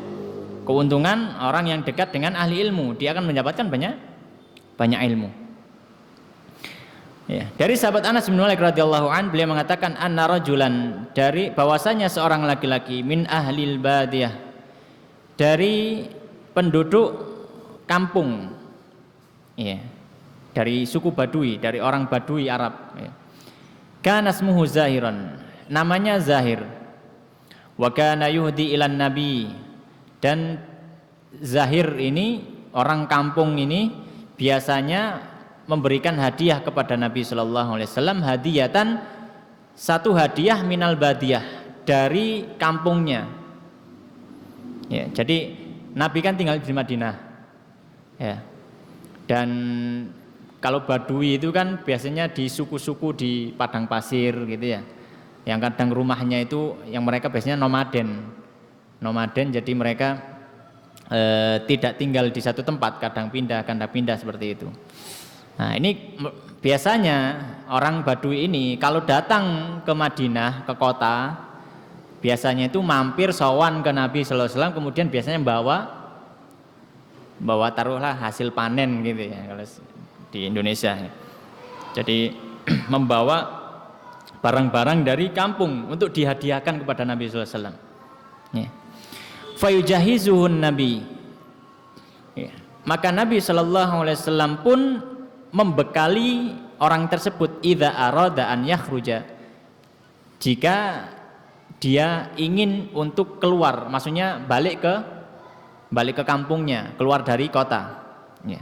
keuntungan orang yang dekat dengan ahli ilmu, dia akan mendapatkan banyak ilmu. Ya, dari sahabat Anas bin Malik radhiyallahu an, beliau mengatakan anna rajulan, dari bahwasanya seorang laki-laki min ahlil badiyah, dari penduduk kampung, ya, dari suku Badui, dari orang Badui Arab, ya. Kana ismuhu Zahiran, namanya Zahir. Wa kana yuhdi ilan nabi, dan Zahir ini, orang kampung ini biasanya memberikan hadiah kepada Nabi Shallallahu Alaihi Wasallam, hadiyatan, satu hadiah minal badiyah, dari kampungnya. Ya, jadi Nabi kan tinggal di Madinah, ya. Dan kalau Badui itu kan biasanya di suku-suku di padang pasir gitu, ya. Yang kadang rumahnya itu yang mereka biasanya nomaden, jadi mereka tidak tinggal di satu tempat, kadang pindah seperti itu. Nah, ini biasanya orang Badui ini kalau datang ke Madinah, ke kota, biasanya itu mampir sowan ke Nabi Sallallahu Alaihi Wasallam, kemudian biasanya bawa taruhlah hasil panen gitu, ya, kalau di Indonesia. Jadi membawa barang-barang dari kampung untuk dihadiahkan kepada Nabi Sallallahu Alaihi Wasallam. Ya. Fayujahizuhun Nabi. Ya. Maka Nabi Sallallahu Alaihi Wasallam pun membekali orang tersebut idza arada an yakhruja, jika dia ingin untuk keluar, maksudnya balik ke kampungnya, keluar dari kota, ya.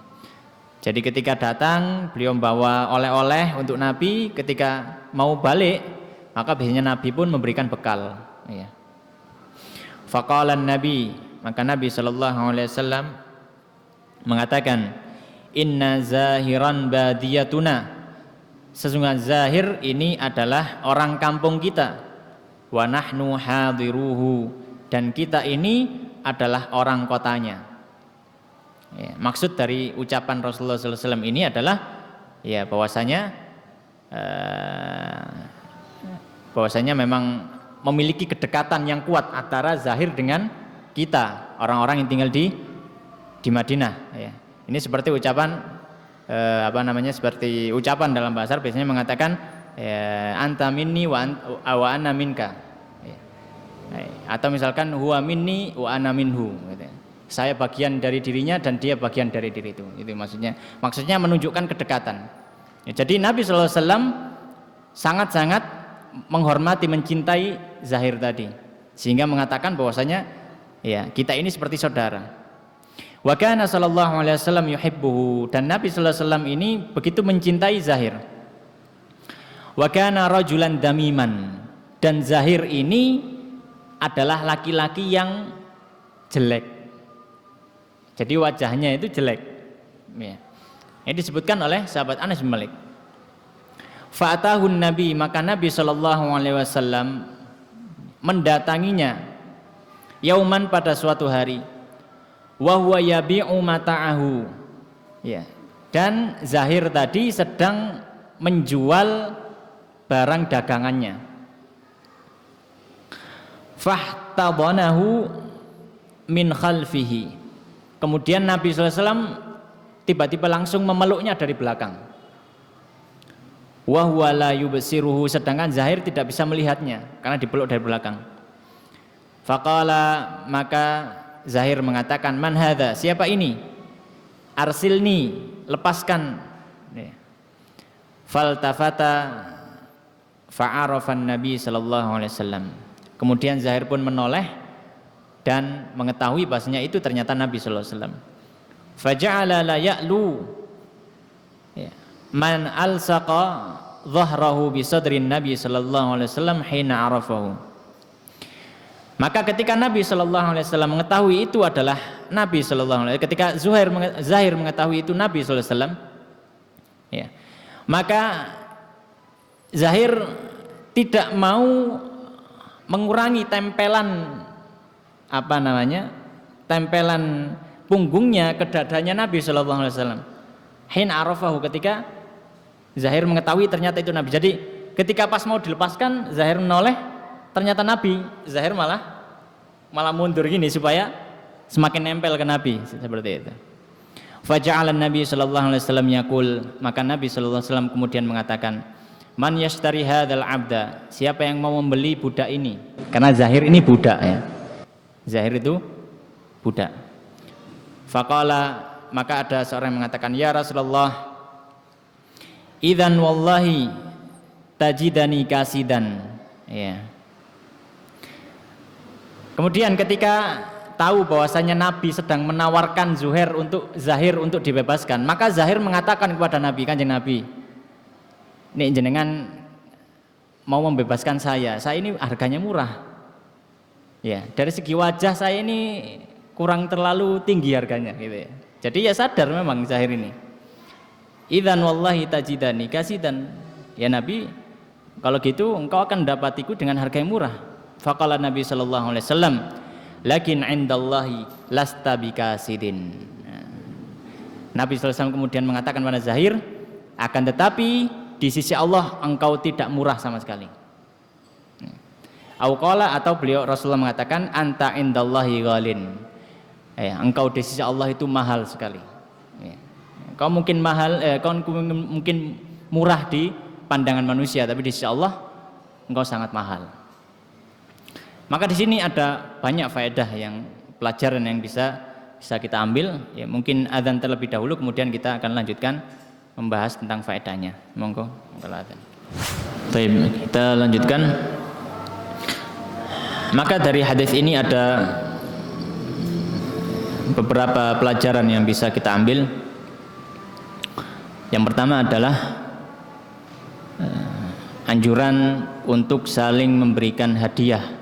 Jadi ketika datang beliau membawa oleh-oleh untuk Nabi, ketika mau balik maka biasanya Nabi pun memberikan bekal, ya. Faqalan Nabi, maka Nabi sallallahu alaihi wasallam mengatakan, inna zahiran badiyatuna, sesungguhnya Zahir ini adalah orang kampung kita, wa nahnu hadiruhu, dan kita ini adalah orang kotanya. Ya, maksud dari ucapan Rasulullah SAW ini adalah, ya, bahwasanya memang memiliki kedekatan yang kuat antara Zahir dengan kita, orang-orang yang tinggal di Madinah, ya. Ini seperti ucapan seperti ucapan dalam bahasa Arab biasanya mengatakan, ya, anta minni wa ana minka, ya. Atau misalkan huwa minni wa ana minhu, gitu. Saya bagian dari dirinya dan dia bagian dari diri itu maksudnya menunjukkan kedekatan, ya. Jadi Nabi SAW sangat-sangat menghormati, mencintai Zahir tadi, sehingga mengatakan bahwasanya, ya, kita ini seperti saudara. Wa kana sallallahu alaihi wasallam yuhibbuhu, dan Nabi sallallahu alaihi wasallam ini begitu mencintai Zahir. Wa kana rajulan damiman, dan Zahir ini adalah laki-laki yang jelek. Jadi wajahnya itu jelek, ya. Ini disebutkan oleh sahabat Anas bin Malik. Fa'atahun Nabi, maka Nabi sallallahu alaihi wasallam mendatanginya yauman pada suatu hari wa huwa yabi'u mata'ahu, ya, dan Zahir tadi sedang menjual barang dagangannya. Fahtadanahu min khalfihi, kemudian Nabi SAW tiba-tiba langsung memeluknya dari belakang. Wa huwa la yubsiruhu, sedangkan Zahir tidak bisa melihatnya karena dipeluk dari belakang. Faqala, maka Zahir mengatakan, man hadza, siapa ini? Arsilni, lepaskan. Faltafata fa'arafan Nabi sallallahu alaihi wasallam. Kemudian Zahir pun menoleh dan mengetahui bahasanya itu ternyata Nabi sallallahu alaihi wasallam. Faja'ala la ya'lu, ya, man alsaqa dhahrahu bi sadrin Nabi sallallahu alaihi wasallam hina arafahu. Maka ketika Nabi sallallahu alaihi wasallam mengetahui itu adalah Nabi sallallahu alaihi wasallam, ketika Zahir mengetahui itu Nabi sallallahu alaihi wasallam, ya, maka Zahir tidak mau mengurangi tempelan tempelan punggungnya ke dadanya Nabi sallallahu alaihi wasallam. Hin arafahu, ketika Zahir mengetahui ternyata itu Nabi. Jadi ketika pas mau dilepaskan, Zahir menoleh, ternyata Nabi. Zahir malah mundur gini supaya semakin nempel ke Nabi, seperti itu. Faja'ala Nabi sallallahu alaihi wasallam yaqul, maka Nabi sallallahu alaihi wasallam kemudian mengatakan, man yashtari hadzal abda, siapa yang mau membeli budak ini? Karena Zahir ini budak, ya. Zahir itu budak. Faqala, maka ada seorang yang mengatakan, ya Rasulullah, idzan wallahi tajidani kasidan, ya. Kemudian ketika tahu bahwasanya Nabi sedang menawarkan Zahir untuk dibebaskan, maka Zahir mengatakan kepada Nabi, Kanjeng Nabi, nek jenengan mau membebaskan saya ini harganya murah, ya, dari segi wajah saya ini kurang terlalu tinggi harganya, gitu ya. Jadi ya sadar memang Zahir ini. Idzan wallahi tajidani kasidan, ya Nabi, kalau gitu engkau akan mendapatiku dengan harga yang murah. Faqala Nabi sallallahu alaihi wasallam, lakin indallahi lasta bikasidin. Nabi sallallahu alaihi wasallam kemudian mengatakan kepada Zahir, akan tetapi di sisi Allah engkau tidak murah sama sekali. Auqala, atau beliau Rasulullah mengatakan, anta indallahi ghalin, ya, engkau di sisi Allah itu mahal sekali, ya. Kau mungkin mahal, kau mungkin murah di pandangan manusia, tapi di sisi Allah engkau sangat mahal. Maka di sini ada banyak faedah, pelajaran yang bisa kita ambil, ya. Mungkin adzan terlebih dahulu, kemudian kita akan lanjutkan membahas tentang faedahnya. Monggo, kalau adzan. Baik, kita lanjutkan. Maka dari hadis ini ada beberapa pelajaran yang bisa kita ambil. Yang pertama adalah anjuran untuk saling memberikan hadiah.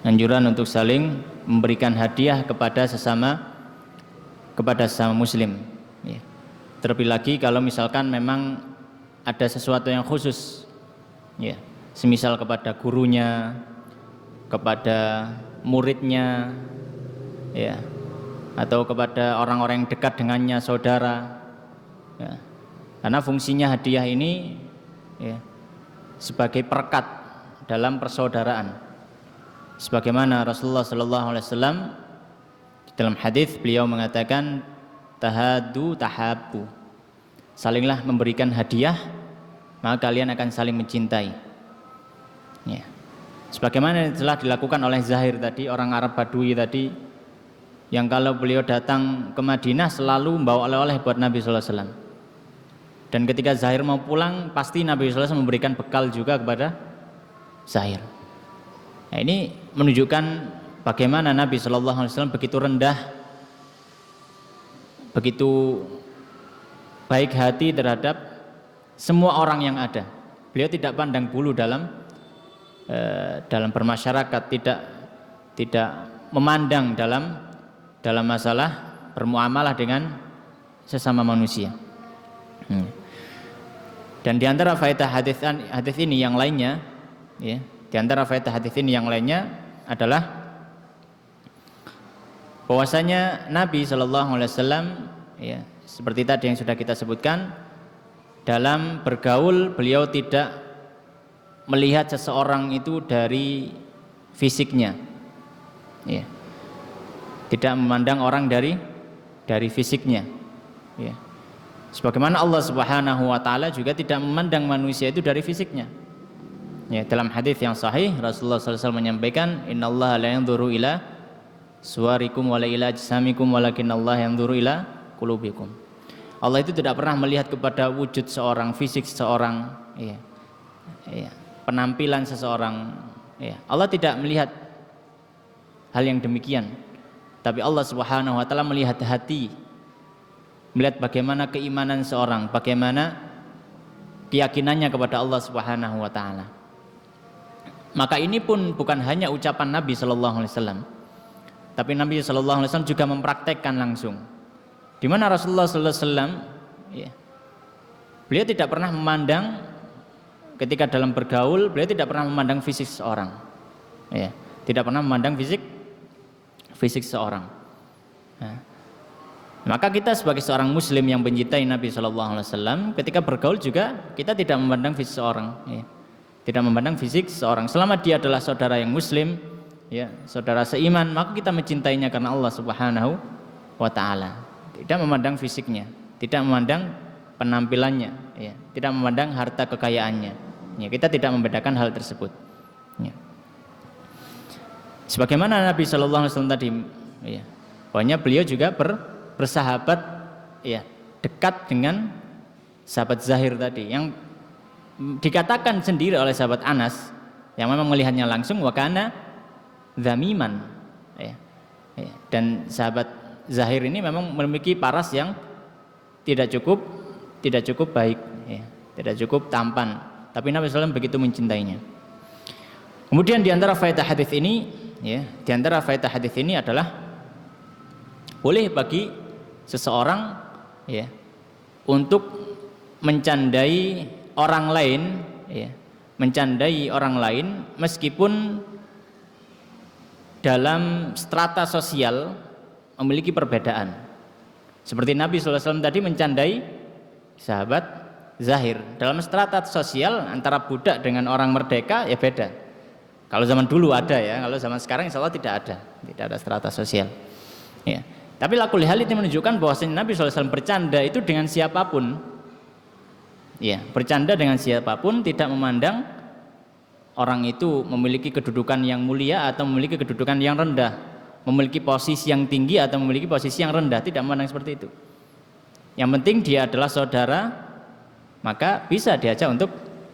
Anjuran untuk saling memberikan hadiah kepada sesama muslim, ya. Terlebih lagi kalau misalkan memang ada sesuatu yang khusus, ya, semisal kepada gurunya, kepada muridnya, ya, atau kepada orang-orang yang dekat dengannya, saudara, ya. Karena fungsinya hadiah ini, ya, sebagai perekat dalam persaudaraan. Sebagaimana Rasulullah sallallahu alaihi wasallam dalam hadis beliau mengatakan, tahadu tahabbu, salinglah memberikan hadiah maka kalian akan saling mencintai, ya. Sebagaimana telah dilakukan oleh Zahir tadi, orang Arab Badui tadi, yang kalau beliau datang ke Madinah selalu membawa oleh-oleh buat Nabi sallallahu alaihi wasallam. Dan ketika Zahir mau pulang, pasti Nabi sallallahu alaihi wasallam memberikan bekal juga kepada Zahir. Nah, ini menunjukkan bagaimana Nabi sallallahu alaihi wasallam begitu rendah, begitu baik hati terhadap semua orang yang ada. Beliau tidak pandang bulu dalam bermasyarakat, tidak memandang dalam masalah bermuamalah dengan sesama manusia. Dan diantara faedah hadis ini yang lainnya, ya, Di antara faedah hadis ini yang lainnya adalah bahwasanya Nabi Shallallahu Alaihi Wasallam, ya, seperti tadi yang sudah kita sebutkan, dalam bergaul beliau tidak melihat seseorang itu dari fisiknya, ya. Tidak memandang orang dari fisiknya, ya. Sebagaimana Allah Subhanahu wa taala juga tidak memandang manusia itu dari fisiknya. Ya, dalam hadis yang sahih Rasulullah SAW menyampaikan, innallaha la yanzuru ila suwarikum wala ila ajsamikum walakinnallaha yanzuru ila qulubikum. Allah itu tidak pernah melihat kepada wujud seorang, fisik seseorang, ya. Ya, penampilan seseorang, ya. Allah tidak melihat hal yang demikian. Tapi Allah Subhanahu wa taala melihat hati, melihat bagaimana keimanan seorang, bagaimana keyakinannya kepada Allah Subhanahu wa taala. Maka ini pun bukan hanya ucapan Nabi sallallahu alaihi wasallam, tapi Nabi sallallahu alaihi wasallam juga mempraktekkan langsung. Di mana Rasulullah sallallahu alaihi wasallam, ya, beliau tidak pernah memandang, ketika dalam bergaul beliau tidak pernah memandang fisik seorang, ya, tidak pernah memandang fisik seorang. Nah, maka kita sebagai seorang muslim yang mencintai Nabi Shallallahu Alaihi Wasallam, ketika bergaul juga kita tidak memandang fisik seorang, ya. Tidak memandang fisik seorang. Selama dia adalah saudara yang muslim, ya, saudara seiman, maka kita mencintainya karena Allah Subhanahu wa taala. Tidak memandang fisiknya, tidak memandang penampilannya, ya, tidak memandang harta kekayaannya. Ya, kita tidak membedakan hal tersebut. Ya. Sebagaimana Nabi Shallallahu Alaihi Wasallam tadi, ya, pokoknya beliau juga bersahabat, ya, dekat dengan sahabat Zahir tadi, yang dikatakan sendiri oleh sahabat Anas yang memang melihatnya langsung, wakana dzamiman, ya, ya. Dan sahabat Zahir ini memang memiliki paras yang tidak cukup baik, ya, tidak cukup tampan, tapi Nabi SAW begitu mencintainya. Kemudian di antara faedah hadis ini, ya, di antara faedah hadis ini adalah boleh bagi seseorang, ya, untuk mencandai orang lain, ya, mencandai orang lain meskipun dalam strata sosial memiliki perbedaan. Seperti Nabi SAW tadi mencandai sahabat Zahir. Dalam strata sosial antara budak dengan orang merdeka ya beda. Kalau zaman dulu ada, ya, kalau zaman sekarang insya Allah tidak ada strata sosial, ya. Tapi lakul hal itu menunjukkan bahwa Nabi SAW bercanda itu dengan siapapun, ya, bercanda dengan siapapun, tidak memandang orang itu memiliki kedudukan yang mulia atau memiliki kedudukan yang rendah, memiliki posisi yang tinggi atau memiliki posisi yang rendah, tidak memandang seperti itu. Yang penting dia adalah saudara, maka bisa diajak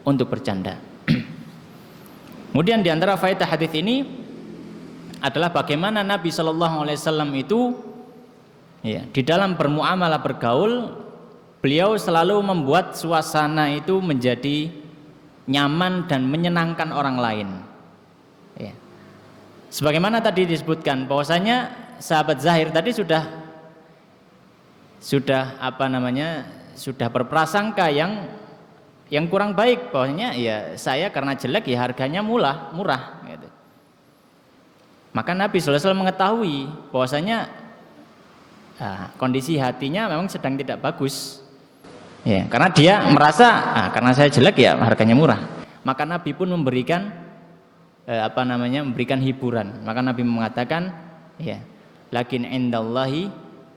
untuk bercanda. Kemudian di antara faedah hadis ini adalah bagaimana Nabi Shallallahu Alaihi Wasallam itu, ya, di dalam bermuamalah bergaul, beliau selalu membuat suasana itu menjadi nyaman dan menyenangkan orang lain, ya. Sebagaimana tadi disebutkan bahwasanya sahabat Zahir tadi sudah sudah berprasangka yang kurang baik, bahwasanya ya saya karena jelek ya harganya murah gitu. Maka Nabi SAW mengetahui bahwasanya kondisi hatinya memang sedang tidak bagus, ya, karena dia merasa karena saya jelek ya harganya murah. Maka Nabi pun memberikan memberikan hiburan. Maka Nabi mengatakan, ya, lakin indallahi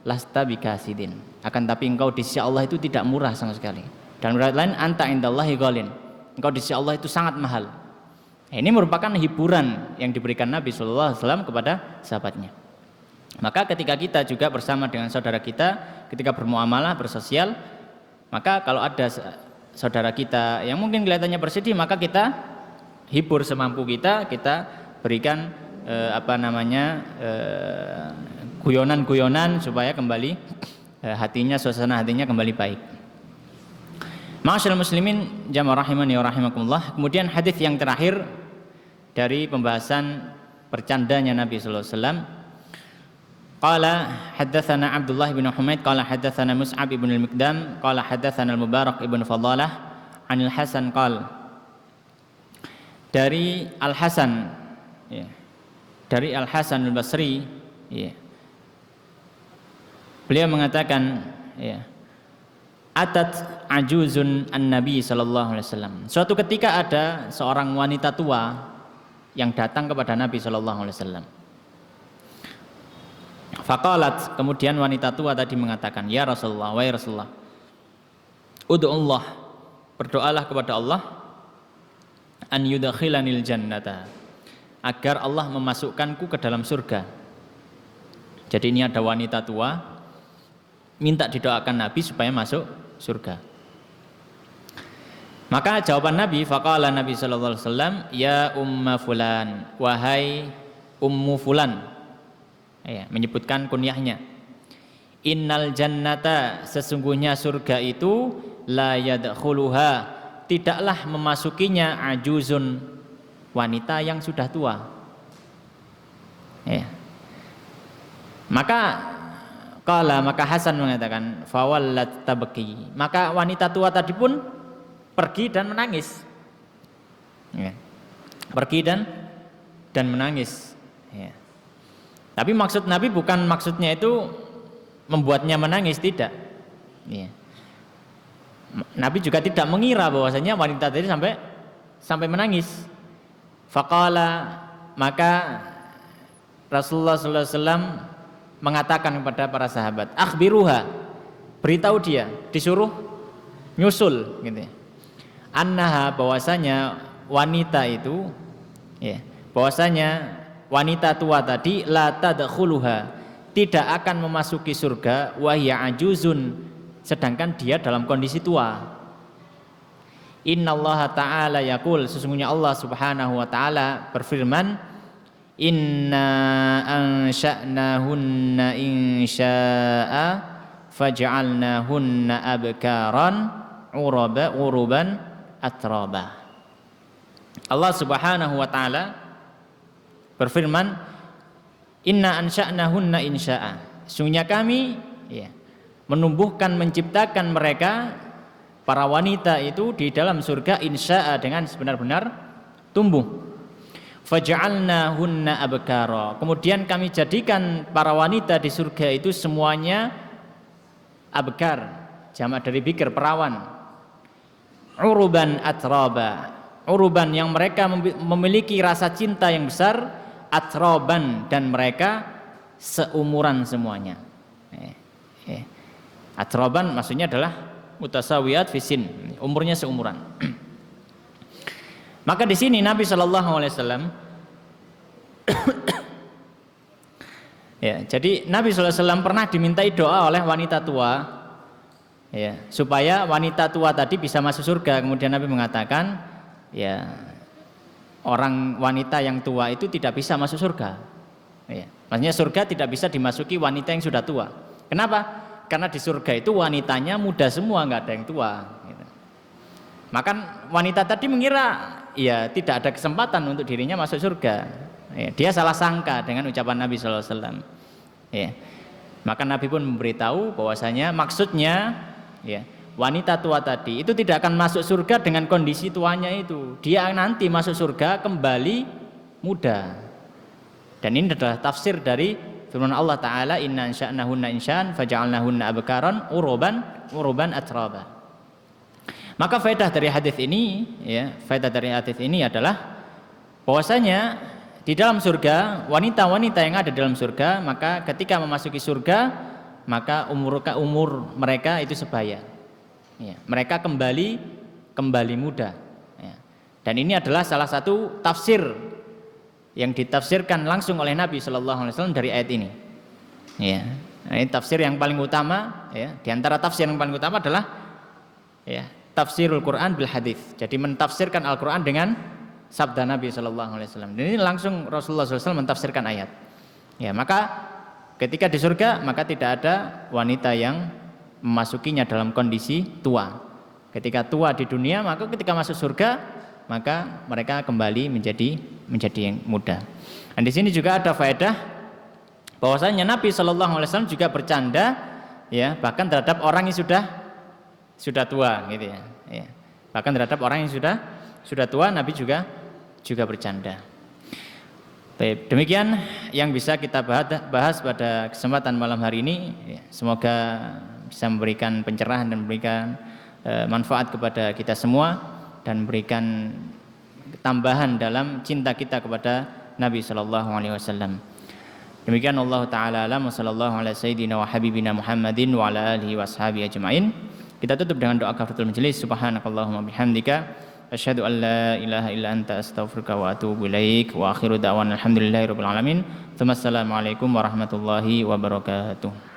lasta bikasidin, akan tapi engkau di sisi Allah itu tidak murah sama sekali. Dan riwayat lain, anta indallahi ghalin, engkau di sisi Allah itu sangat mahal. Ini merupakan hiburan yang diberikan Nabi SAW kepada sahabatnya. Maka ketika kita juga bersama dengan saudara kita, ketika bermuamalah, bersosial, maka kalau ada saudara kita yang mungkin kelihatannya bersedih, maka kita hibur semampu kita berikan guyonan-guyonan supaya kembali suasana hatinya kembali baik. Ma'asyiral muslimin jamaah rahimani wa rahimakumullah. Kemudian hadis yang terakhir dari pembahasan bercandanya Nabi sallallahu alaihi wasallam. Qala haddatsana Abdullah bin Humaid qala haddatsana Mus'ab bin al-Miqdam qala haddatsana al-Mubarak ibn Fadalah 'anil Hasan qala dari Al Hasan, ya, dari Al Hasan Al Basri, ya, beliau mengatakan, ya, atat ajuzun an Nabi sallallahu alaihi wasallam. Suatu ketika ada seorang wanita tua yang datang kepada Nabi sallallahu alaihi wasallam. Faqalat, kemudian wanita tua tadi mengatakan, ya Rasulullah, wahai Rasulullah, ud'ullah, berdoalah kepada Allah, an yudakhilanil jannata, agar Allah memasukkanku ke dalam surga. Jadi ini ada wanita tua minta didoakan Nabi supaya masuk surga. Maka jawaban Nabi, faqala Nabi sallallahu alaihi wasallam, ya umma fulan, wahai ummu fulan, ya, menyebutkan kunyahnya. Innal jannata, sesungguhnya surga itu la yadkhuluha, tidaklah memasukinya ajuzun, wanita yang sudah tua. Ya. Maka Hasan mengatakan, fawallat tabki, maka wanita tua tadi pun pergi dan menangis. Ya. Pergi dan menangis. Ya. Tapi maksud Nabi bukan maksudnya itu membuatnya menangis, tidak. Ya. Nabi juga tidak mengira bahwasanya wanita tadi sampai menangis. Faqala, maka Rasulullah sallallahu alaihi wasallam mengatakan kepada para sahabat, akhbiruha, beritahu dia, disuruh nyusul gitu ya. Annaha, bahwasanya wanita itu, ya, bahwasanya wanita tua tadi la tadkhuluha, tidak akan memasuki surga, wa hiya ajuzun, sedangkan dia dalam kondisi tua. Innallaha ta'ala yaqul, sesungguhnya Allah Subhanahu wa taala berfirman, inna ansha'nahunna insya'a faj'alnahunna abkaran uruban atraba. Allah Subhanahu wa taala berfirman, inna ansha'nahunna insya'a, sesungguhnya kami, ya, menumbuhkan, menciptakan mereka para wanita itu di dalam surga insya'a, dengan sebenar-benar tumbuh. Faja'alnahunna abkara, kemudian kami jadikan para wanita di surga itu semuanya abkar, jamak dari bikir, perawan. Uruban atraba, uruban yang mereka memiliki rasa cinta yang besar, atroban, dan mereka seumuran semuanya. Atroban maksudnya adalah mutasawiyat fisin, umurnya seumuran. Maka di sini Nabi Shallallahu Alaihi Wasallam, ya, jadi Nabi Shallallahu Alaihi Wasallam pernah dimintai doa oleh wanita tua, ya, supaya wanita tua tadi bisa masuk surga. Kemudian Nabi mengatakan, ya, orang wanita yang tua itu tidak bisa masuk surga. Ya, maksudnya surga tidak bisa dimasuki wanita yang sudah tua. Kenapa? Karena di surga itu wanitanya muda semua, nggak ada yang tua. Gitu. Maka wanita tadi mengira, ya, tidak ada kesempatan untuk dirinya masuk surga. Ya, dia salah sangka dengan ucapan Nabi Sallallahu Alaihi Wasallam. Ya. Maka Nabi pun memberitahu bahwasanya maksudnya, ya, wanita tua tadi itu tidak akan masuk surga dengan kondisi tuanya itu. Dia nanti masuk surga kembali muda. Dan ini adalah tafsir dari firman Allah Ta'ala, inna ansha'nahunna insha'an faja'alnahunna abkaran uruban atraba. Maka faedah dari hadis ini, ya, faedah dari hadis ini adalah bahwasanya di dalam surga, wanita-wanita yang ada di dalam surga, maka ketika memasuki surga, maka umur mereka itu sebaya. Ya, mereka kembali muda. Ya. Dan ini adalah salah satu tafsir yang ditafsirkan langsung oleh Nabi Shallallahu Alaihi Wasallam dari ayat ini. Ya, ini tafsir yang paling utama. Ya, di antara tafsir yang paling utama adalah, ya, tafsirul Quran bil hadis. Jadi mentafsirkan Al-Quran dengan sabda Nabi Shallallahu Alaihi Wasallam. Dan ini langsung Rasulullah SAW mentafsirkan ayat. Ya, maka ketika di surga, maka tidak ada wanita yang memasukinya dalam kondisi tua. Ketika tua di dunia, maka ketika masuk surga, maka mereka kembali menjadi yang muda. Dan di sini juga ada faedah bahwasanya Nabi Shallallahu Alaihi Wasallam juga bercanda, ya, bahkan terhadap orang yang sudah tua, gitu ya. Ya. Bahkan terhadap orang yang sudah tua, Nabi juga juga bercanda. Baik, demikian yang bisa kita bahas pada kesempatan malam hari ini. Semoga bisa memberikan pencerahan dan memberikan manfaat kepada kita semua dan memberikan tambahan dalam cinta kita kepada Nabi sallallahu alaihi wasallam. Demikian Allah taala alam wa sallallahu ala sayyidina wa habibina Muhammadin wa ala alihi washabihi ajmain. Kita tutup dengan doa kafaratul majelis. Subhanakallahumma bihamdika asyhadu an la ilaha illa anta astaghfiruka wa atubu ilaik wa akhiru da'wana alhamdulillahi rabbil alamin. Assalamualaikum warahmatullahi wabarakatuh.